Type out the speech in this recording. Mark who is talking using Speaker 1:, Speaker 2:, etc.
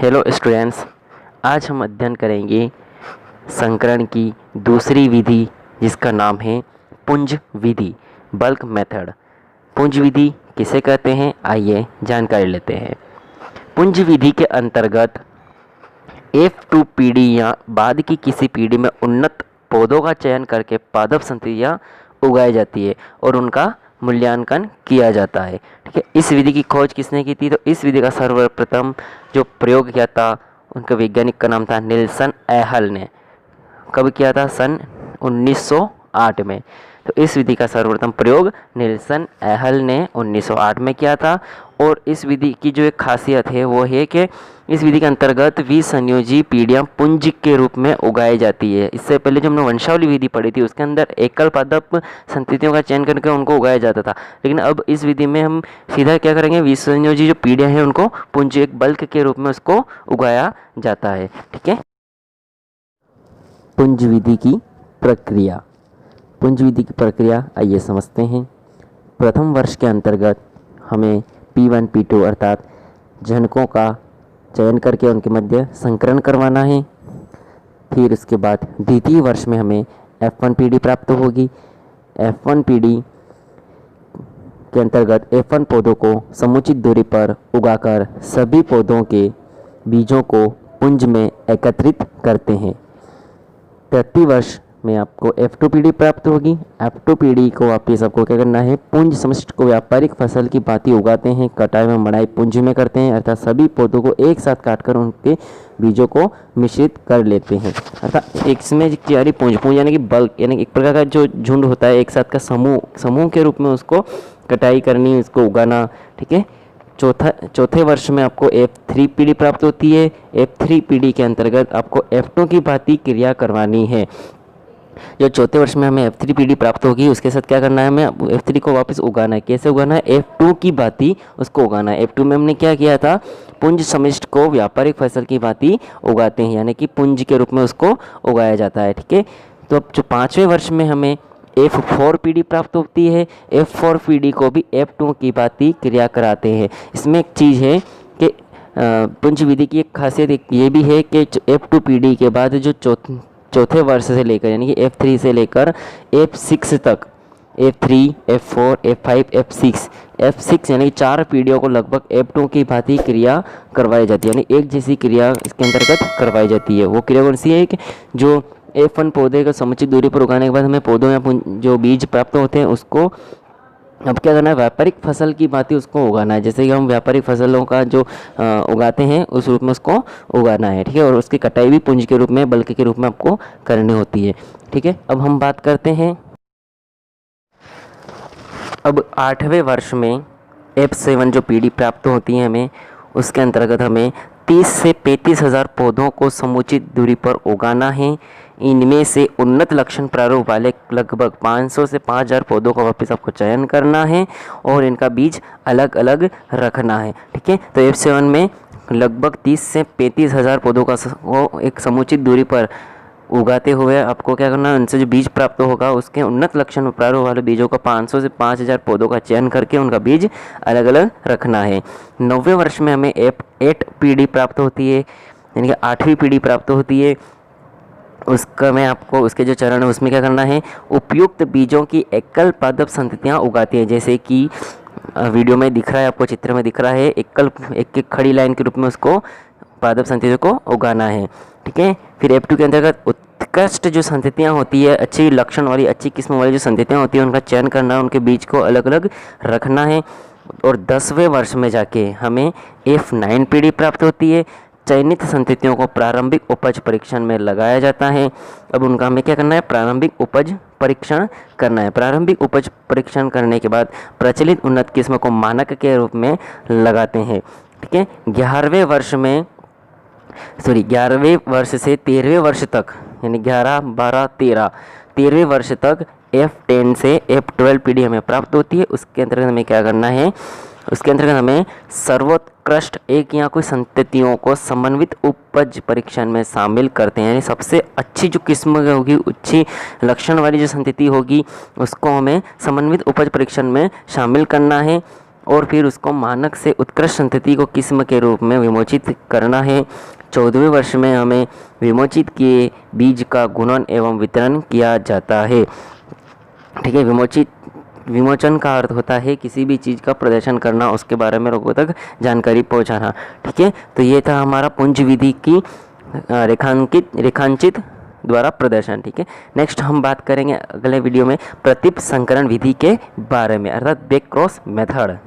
Speaker 1: Hello students, आज हम अध्ययन करेंगे संकरण की दूसरी विधि जिसका नाम है पुंज विधि, बल्क मेथड। पुंज विधि किसे कहते हैं, आइए जानकारी लेते हैं। पुंज विधि के अंतर्गत F2 पीढ़ी या बाद की किसी पीढ़ी में उन्नत पौधों का चयन करके पादप संततियाँ उगाई जाती है और उनका मूल्यांकन किया जाता है। ठीक है, इस विधि की खोज किसने की थी? तो इस विधि का सर्वप्रथम जो प्रयोग किया था उनका वैज्ञानिक का नाम था निल्सन एहल ने। कब किया था? सन 1908 में। तो इस विधि का सर्वप्रथम प्रयोग निल्सन एहल ने 1908 में किया था। और इस विधि की जो एक खासियत है वो है कि इस विधि के अंतर्गत विसंयोजी पीढ़ियां पुंज के रूप में उगाई जाती है। इससे पहले जो हमने वंशावली विधि पढ़ी थी उसके अंदर एकल पादप संततियों का चयन करके उनको उगाया जाता था, लेकिन अब इस विधि में हम सीधा क्या करेंगे, विसंयोजी जो पीढ़ियां हैं उनको पुंज एक बल्क के रूप में उसको उगाया जाता है। ठीक है, पुंज विधि की प्रक्रिया। पुंज विधि की प्रक्रिया आइए समझते हैं। प्रथम वर्ष के अंतर्गत हमें P1 P2 अर्थात जनकों का चयन करके उनके मध्य संकरण करवाना है। फिर उसके बाद द्वितीय वर्ष में हमें F1 पीढ़ी प्राप्त होगी। F1 पीढ़ी के अंतर्गत F1 पौधों को समुचित दूरी पर उगाकर सभी पौधों के बीजों को पुंज में एकत्रित करते हैं। तृतीय वर्ष में आपको F2 पीढ़ी प्राप्त होगी। F2 पीढ़ी को वापिस आपको क्या करना है, पुंज समष्टि को व्यापारिक फसल की भांति उगाते हैं। कटाई में मड़ाई पुंज में करते हैं, अर्थात सभी पौधों को एक साथ काटकर उनके बीजों को मिश्रित कर लेते हैं। अर्थात इसमें यानी पुंज यानी कि बल्क, यानी एक प्रकार का जो झुंड होता है, एक साथ का समूह के रूप में उसको कटाई करनी, उसको उगाना। ठीक है, चौथे वर्ष में आपको F3 पीढ़ी प्राप्त होती है। F3 पीढ़ी के अंतर्गत आपको F2 की भांति क्रिया करवानी है। जो चौथे वर्ष में हमें F3 पीढ़ी प्राप्त होगी उसके साथ क्या करना है, हमें F3 को वापस उगाना है। कैसे उगाना है? F2 की भांति उसको उगाना है। F2 में हमने क्या किया था, पुंज समिष्ट को व्यापारिक फसल की भांति उगाते हैं, यानी कि पुंज के रूप में उसको उगाया जाता है। ठीक है, तो अब जो पाँचवें वर्ष में हमें F4 पीढ़ी प्राप्त होती है। F4 पीढ़ी को भी F2 की भांति क्रिया कराते हैं। इसमें एक चीज़ है कि पुंज विधि की एक खासियत ये भी है कि F2 पीढ़ी के बाद जो चौथे वर्ष से लेकर यानी कि F3 से लेकर F6 तक, F3, F4, F5, F6 यानी 4 पीढ़ियों को लगभग F2 की भांति क्रिया करवाई जाती है, यानी एक जैसी क्रिया इसके अंतर्गत करवाई जाती है। वो क्रिया कौन सी है कि जो F1 पौधे को समुचित दूरी पर उगाने के बाद हमें पौधों या जो बीज प्राप्त होते हैं उसको अब क्या करना है, व्यापारिक फसल की भांति उसको उगाना है। जैसे कि हम व्यापारिक फसलों का जो उगाते हैं उस रूप में उसको उगाना है। ठीक है, और उसकी कटाई भी पुंज के रूप में, बल्क के रूप में आपको करनी होती है। ठीक है, अब हम बात करते हैं, अब 8वें वर्ष में F7 जो पीढ़ी प्राप्त होती है हमें, उसके अंतर्गत हमें 30 से 35 हज़ार पौधों को समुचित दूरी पर उगाना है। इनमें से उन्नत लक्षण प्रारूप वाले लगभग 500 से 5000 पौधों का वापस आपको चयन करना है और इनका बीज अलग अलग रखना है। ठीक है, तो F7 में लगभग 30 से 35 हज़ार पौधों का एक समुचित दूरी पर उगाते हुए आपको क्या करना है, उनसे जो बीज प्राप्त होगा उसके उन्नत लक्षण प्रारूप वाले बीजों का 500 से 5000 पौधों का चयन करके उनका बीज अलग अलग रखना है। 9वें वर्ष में हमें F8 पीढ़ी प्राप्त होती है, यानी कि 8वीं पीढ़ी प्राप्त होती है। उसका मैं आपको उसके जो चरण है उसमें क्या करना है, उपयुक्त बीजों की एकल पादप संततियाँ उगाती है। जैसे कि वीडियो में दिख रहा है, आपको चित्र में दिख रहा है, एक खड़ी लाइन के रूप में उसको पादप संततियों को उगाना है। ठीक है, फिर F2 के अंतर्गत उत्कृष्ट जो संततियाँ होती है, अच्छी लक्षण वाली, अच्छी किस्म वाली जो संततियाँ होती है उनका चयन करना है, उनके बीज को अलग अलग रखना है। और 10वें वर्ष में जाके हमें F9 पीढ़ी प्राप्त होती है। चयनित संततियों को प्रारंभिक उपज परीक्षण में लगाया जाता है। अब उनका हमें क्या करना है, प्रारंभिक उपज परीक्षण करना है। प्रारंभिक उपज परीक्षण करने के बाद प्रचलित उन्नत किस्म को मानक के रूप में लगाते हैं। ठीक है, 11वें वर्ष से 13वें वर्ष तक, यानी 11, 12, 13वें वर्ष तक F10 से F12 पीढ़ी हमें प्राप्त होती है। उसके अंतर्गत हमें क्या करना है, उसके अंतर्गत हमें सर्वोत्कृष्ट एक या कोई संततियों को समन्वित उपज परीक्षण में शामिल करते हैं, यानी सबसे अच्छी जो किस्म होगी, अच्छी लक्षण वाली जो संतति होगी उसको हमें समन्वित उपज परीक्षण में शामिल करना है। और फिर उसको मानक से उत्कृष्ट संतति को किस्म के रूप में विमोचित करना है। 14वें वर्ष में हमें विमोचित किए बीज का गुणन एवं वितरण किया जाता है। ठीक है, विमोचन का अर्थ होता है किसी भी चीज़ का प्रदर्शन करना, उसके बारे में लोगों तक जानकारी पहुंचाना। ठीक है, तो ये था हमारा पुंज विधि की रेखांचित द्वारा प्रदर्शन। ठीक है, नेक्स्ट हम बात करेंगे अगले वीडियो में प्रतिप संकरण विधि के बारे में, अर्थात बैक क्रॉस मेथड।